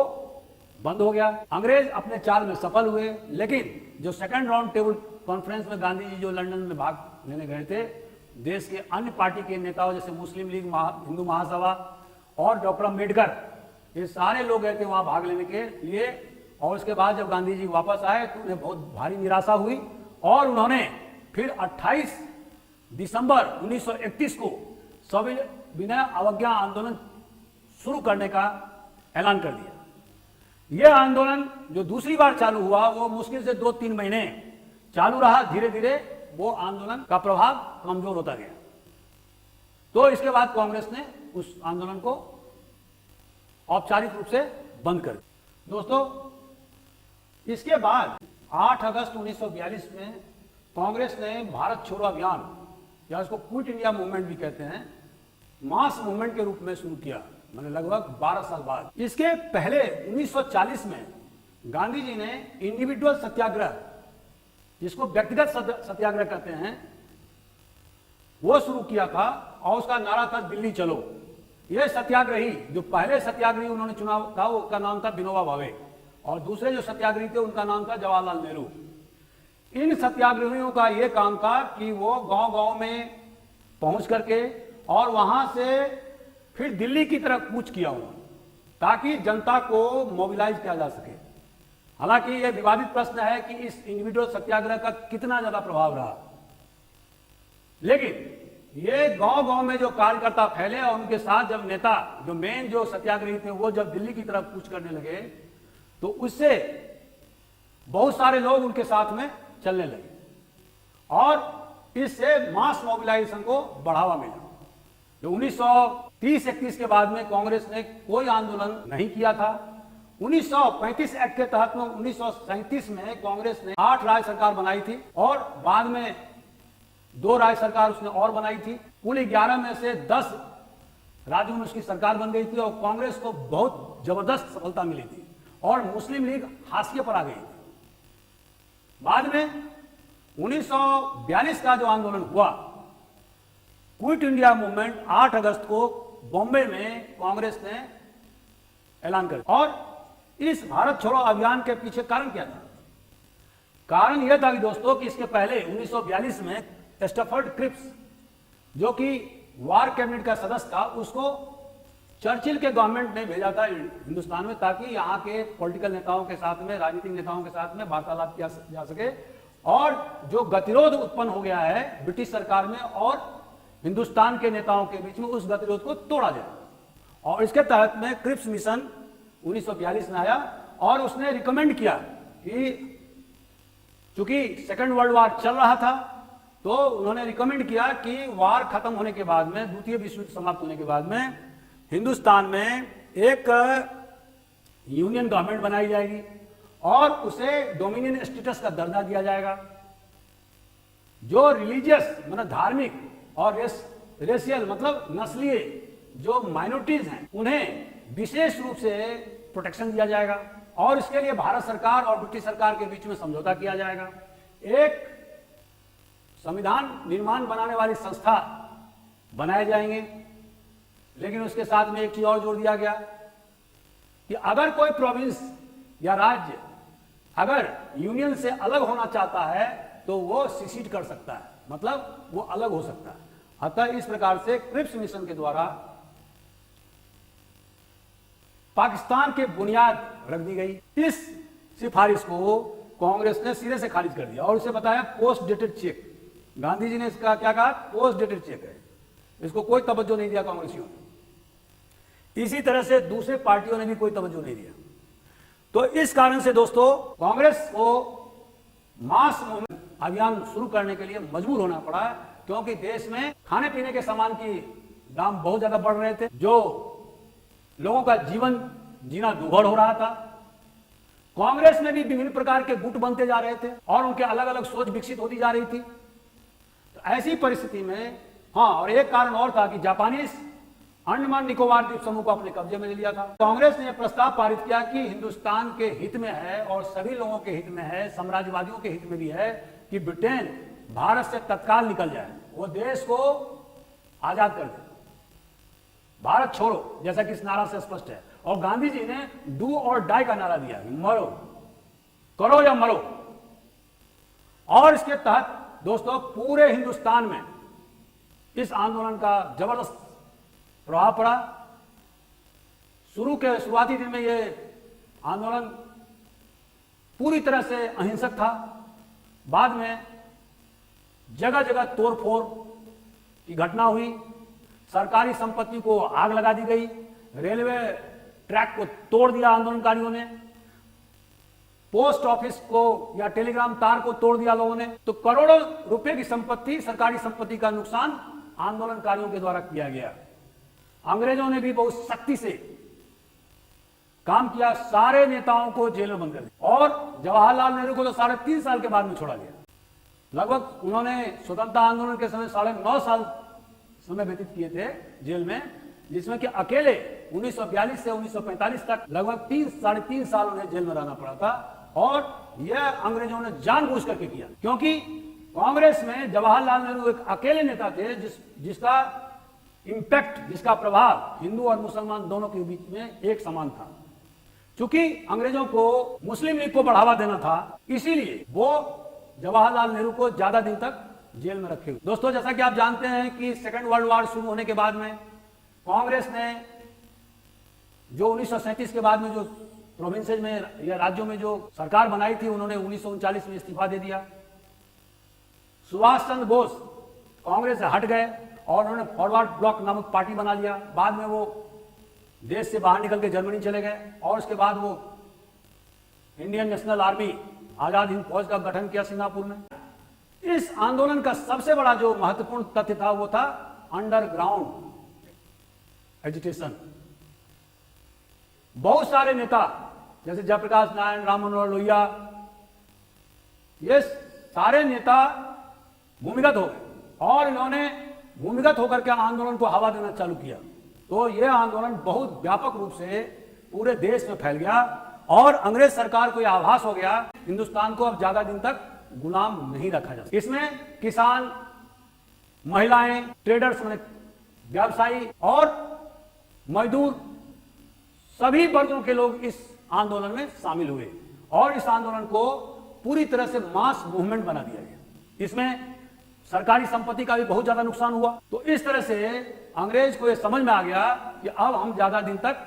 बंद हो गया। अंग्रेज अपने चाल में सफल हुए, लेकिन जो सेकंड राउंड टेबल कॉन्फ्रेंस में गांधी जी जो लंदन में भाग लेने गए थे, देश के अन्य पार्टी के नेताओं जैसे मुस्लिम लीग, हिंदू महासभा और डॉक्टर अम्बेडकर, ये सारे लोग गए थे वहां भाग लेने के लिए। और उसके बाद जब गांधी जी वापस आए तो उन्हें बहुत भारी निराशा हुई और उन्होंने फिर 28 दिसंबर 1931 को सविनय अवज्ञा आंदोलन शुरू करने का ऐलान कर दिया। यह आंदोलन जो दूसरी बार चालू हुआ वो मुश्किल से 2-3 महीने चालू रहा। धीरे धीरे वो आंदोलन का प्रभाव कमजोर होता गया। तो इसके बाद कांग्रेस ने उस आंदोलन को औपचारिक रूप से बंद कर दिया। दोस्तों, इसके बाद 8 अगस्त 1942 में कांग्रेस ने भारत छोड़ो अभियान, या उसको क्विट इंडिया मूवमेंट भी कहते हैं, मास मूवमेंट के रूप में शुरू किया, मैंने लगभग 12 साल बाद। इसके पहले 1940 में गांधी जी ने इंडिविजुअल सत्याग्रह, जिसको व्यक्तिगत सत्याग्रह कहते हैं, वो शुरू किया था और उसका नारा था दिल्ली चलो। ये सत्याग्रही, जो पहले सत्याग्रही उन्होंने चुना था, उसका नाम था विनोबा भावे, और दूसरे जो सत्याग्रही थे उनका नाम था जवाहरलाल नेहरू। इन सत्याग्रहियों का यह काम था कि वो गांव-गांव में पहुंच करके और वहां से फिर दिल्ली की तरफ कूच किया हो, ताकि जनता को मोबिलाइज किया जा सके। हालांकि यह विवादित प्रश्न है कि इस इंडिविजुअल सत्याग्रह का कितना ज्यादा प्रभाव रहा, लेकिन ये गांव-गांव में जो कार्यकर्ता फैले और उनके साथ जब नेता, जो मेन जो सत्याग्रही थे, वो जब दिल्ली की तरफ कूच करने लगे, तो उससे बहुत सारे लोग उनके साथ में चलने लगे और इससे मास मोबिलाइजेशन को बढ़ावा मिला। जो 1930-31 के बाद में कांग्रेस ने कोई आंदोलन नहीं किया था। 1935 एक्ट के तहत में 1937 में कांग्रेस ने 8 राज्य सरकार बनाई थी और बाद में 2 राज्य सरकार उसने और बनाई थी। कुल 11 में से 10 राज्यों में उसकी सरकार बन गई थी और कांग्रेस को बहुत जबरदस्त सफलता मिली थी और मुस्लिम लीग हाशिए पर आ गई थी। बाद में 1942 का जो आंदोलन हुआ, क्विट इंडिया मूवमेंट, 8 अगस्त को बॉम्बे में कांग्रेस ने ऐलान कर, और इस भारत छोड़ो अभियान के पीछे कारण क्या था? कारण यह था कि दोस्तों कि इसके पहले 1942 में स्टैफर्ड क्रिप्स, जो कि वार कैबिनेट का सदस्य था, उसको चर्चिल के गवर्नमेंट ने भेजा था हिंदुस्तान में, ताकि यहाँ के पॉलिटिकल नेताओं के साथ में, राजनीतिक नेताओं के साथ में वार्तालाप किया जा सके और जो गतिरोध उत्पन्न हो गया है ब्रिटिश सरकार में और हिंदुस्तान के नेताओं के बीच में, उस गतिरोध को तोड़ा जाए। और इसके तहत में क्रिप्स मिशन 1942 में आया और उसने रिकमेंड किया कि चूंकि सेकेंड वर्ल्ड वार चल रहा था, तो उन्होंने रिकमेंड किया कि वार खत्म होने के बाद में, द्वितीय विश्व युद्ध समाप्त होने के बाद में, हिंदुस्तान में एक यूनियन गवर्नमेंट बनाई जाएगी और उसे डोमिनियन स्टेटस का दर्जा दिया जाएगा। जो रिलीजियस मतलब धार्मिक और रेशियल मतलब नस्लीय जो माइनॉरिटीज हैं, उन्हें विशेष रूप से प्रोटेक्शन दिया जाएगा और इसके लिए भारत सरकार और ब्रिटिश सरकार के बीच में समझौता किया जाएगा। एक संविधान निर्माण बनाने वाली संस्था बनाए जाएंगे, लेकिन उसके साथ में एक चीज और जोड़ दिया गया कि अगर कोई प्रोविंस या राज्य अगर यूनियन से अलग होना चाहता है तो वो सिसीड कर सकता है, मतलब वो अलग हो सकता है। अतः इस प्रकार से क्रिप्स मिशन के द्वारा पाकिस्तान के बुनियाद रख दी गई। इस सिफारिश को कांग्रेस ने सिरे से खारिज कर दिया और उसे बताया post dated cheque. Gandhi ji ने इसका क्या कहा? पोस्ट डेटेड चेक है, इसको कोई तवज्जो नहीं दिया कांग्रेसियों ने। इसी तरह से दूसरे पार्टियों ने भी कोई तवज्जो नहीं दिया। तो इस कारण से दोस्तों कांग्रेस को मास मूवमेंट अभियान शुरू करने के लिए मजबूर होना पड़ा, क्योंकि देश में खाने पीने के सामान की दाम बहुत ज्यादा बढ़ रहे थे, जो लोगों का जीवन जीना दुर्भर हो रहा था। कांग्रेस में भी विभिन्न प्रकार के गुट बनते जा रहे थे और उनके अलग अलग सोच विकसित होती जा रही थी। तो ऐसी परिस्थिति में और एक कारण और था कि जापानीज अंडमान निकोबार द्वीप समूह को अपने कब्जे में ले लिया था। कांग्रेस ने यह प्रस्ताव पारित किया कि हिंदुस्तान के हित में है और सभी लोगों के हित में है, साम्राज्यवादियों के हित में भी है कि ब्रिटेन भारत से तत्काल निकल जाए, वो देश को आजाद कर दे, भारत छोड़ो, जैसा कि इस नारा से स्पष्ट है। और गांधी जी ने डू और डाई का नारा दिया, मरो, करो या मरो। और इसके तहत दोस्तों पूरे हिंदुस्तान में इस आंदोलन का जबरदस्त प्रभाव पड़ा। शुरुआती दिन में यह आंदोलन पूरी तरह से अहिंसक था। बाद में जगह जगह तोड़फोड़ की घटना हुई, सरकारी संपत्ति को आग लगा दी गई, रेलवे ट्रैक को तोड़ दिया आंदोलनकारियों ने, पोस्ट ऑफिस को या टेलीग्राम तार को तोड़ दिया लोगों ने। तो करोड़ों रुपए की संपत्ति, सरकारी संपत्ति का नुकसान आंदोलनकारियों के द्वारा किया गया। अंग्रेजों ने भी बहुत सख्ती से काम किया, सारे नेताओं को जेल में बंद कर दिया और जवाहरलाल नेहरू को तो 3.5 साल के बाद में छोड़ा गया। लगभग उन्होंने स्वतंत्रता आंदोलन के समय 9.5 साल समय व्यतीत किए थे जेल में, जिसमें कि अकेले 1942 से 1945 तक लगभग 3-3.5 साल उन्हें जेल में रहना पड़ा था। और यह अंग्रेजों ने जानबूझ करके किया, क्योंकि कांग्रेस में जवाहरलाल नेहरू एक अकेले नेता थे जिसका इंपैक्ट, जिसका प्रभाव हिंदू और मुसलमान दोनों के बीच में एक समान था। चूंकि अंग्रेजों को मुस्लिम लीग को बढ़ावा देना था, इसीलिए वो जवाहरलाल नेहरू को ज्यादा दिन तक जेल में रखे हुए। दोस्तों, जैसा कि आप जानते हैं कि सेकेंड वर्ल्ड वॉर शुरू होने के बाद में कांग्रेस ने जो 1937 के बाद में जो प्रोविंसेज में या राज्यों में जो सरकार बनाई थी, उन्होंने 1939 में इस्तीफा दे दिया। सुभाष चंद्र बोस कांग्रेस से हट गए और उन्होंने फॉरवर्ड ब्लॉक नामक पार्टी बना लिया। बाद में वो देश से बाहर निकल के जर्मनी चले गए और उसके बाद वो Indian national army, Azad Hind फौज का गठन किया सिंगापुर में। इस आंदोलन का सबसे बड़ा जो महत्वपूर्ण तथ्य था वो था अंडरग्राउंड एजिटेशन। बहुत सारे नेता जैसे जयप्रकाश नारायण, राम मनोहर लोहिया, ये सारे नेता भूमिगत हो गए और इन्होंने भूमिगत होकर के आंदोलन को हवा देना चालू किया। तो यह आंदोलन बहुत व्यापक रूप से पूरे देश में फैल गया और अंग्रेज सरकार को यह आभास हो गया हिंदुस्तान को अब ज्यादा दिन तक गुलाम नहीं रखा जा सकता। इसमें किसान, महिलाएं, ट्रेडर्स, व्यवसायी और मजदूर, सभी वर्गों के लोग इस आंदोलन में शामिल हुए और इस आंदोलन को पूरी तरह से मास मूवमेंट बना दिया गया। इसमें सरकारी संपत्ति का भी बहुत ज्यादा नुकसान हुआ। तो इस तरह से अंग्रेज को यह समझ में आ गया कि अब हम ज्यादा दिन तक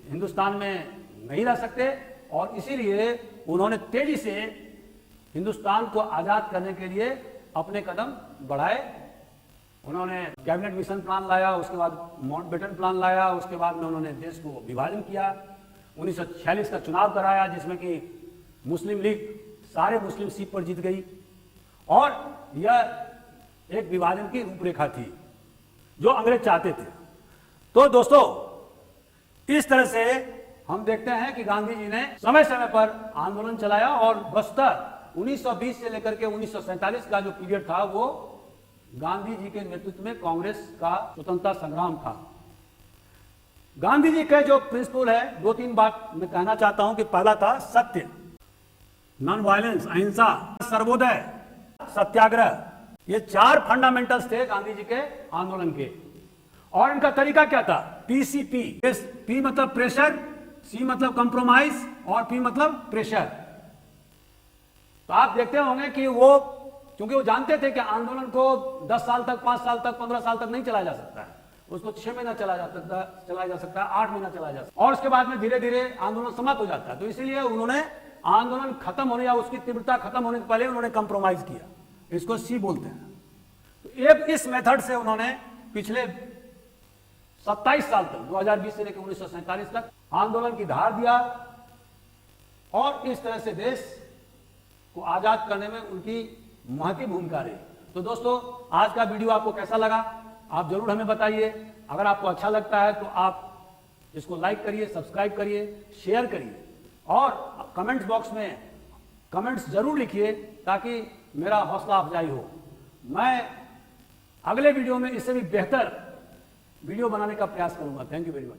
हिंदुस्तान में नहीं रह सकते और इसीलिए उन्होंने तेजी से हिंदुस्तान को आजाद करने के लिए अपने कदम बढ़ाए। उन्होंने कैबिनेट मिशन प्लान लाया, उसके बाद माउंटबेटन प्लान लाया, उसके बाद में उन्होंने देश को विभाजन किया। 1946 का चुनाव कराया जिसमें कि मुस्लिम लीग सारे मुस्लिम सीट पर जीत गई और यह एक विभाजन की रूपरेखा थी जो अंग्रेज चाहते थे। तो दोस्तों, इस तरह से हम देखते हैं कि गांधी जी ने समय समय पर आंदोलन चलाया और बस्तर 1920 से लेकर के 1947 का जो पीरियड था वो गांधी जी के नेतृत्व में कांग्रेस का स्वतंत्रता संग्राम था। गांधी जी के जो प्रिंसिपल है, 2-3 बात मैं कहना चाहता हूं कि पहला था सत्य, नॉन वायलेंस, अहिंसा, सर्वोदय, सत्याग्रह। ये 4 फंडामेंटल्स थे गांधी जी के आंदोलन के। और इनका तरीका क्या था? पीसीपी, पी मतलब प्रेशर, सी मतलब कंप्रोमाइज और पी मतलब प्रेशर। तो आप देखते होंगे कि वो, क्योंकि वो जानते थे कि आंदोलन को 10 साल तक, 5 साल तक, 15 साल तक नहीं चलाया जा सकता है, उसको 6 महीना चलाया जा सकता है, 8 महीना चलाया जा सकता है और उसके बाद में धीरे धीरे आंदोलन समाप्त हो जाता है। तो इसीलिए उन्होंने आंदोलन खत्म होने या उसकी तीव्रता खत्म होने से पहले उन्होंने कंप्रोमाइज किया, इसको सी बोलते हैं। तो इस मेथड से उन्होंने पिछले 27 साल तक, 2020 से लेकर 1947 तक आंदोलन की धार दिया और इस तरह से देश को आजाद करने में उनकी महती भूमिका रही। तो दोस्तों, आज का वीडियो आपको कैसा लगा आप जरूर हमें बताइए। अगर आपको अच्छा लगता है तो आप इसको लाइक करिए, सब्सक्राइब करिए, शेयर करिए और कमेंट्स बॉक्स में कमेंट्स जरूर लिखिए ताकि मेरा हौसला अफजाई हो। मैं अगले वीडियो में इससे भी बेहतर वीडियो बनाने का प्रयास करूंगा। Thank you very much.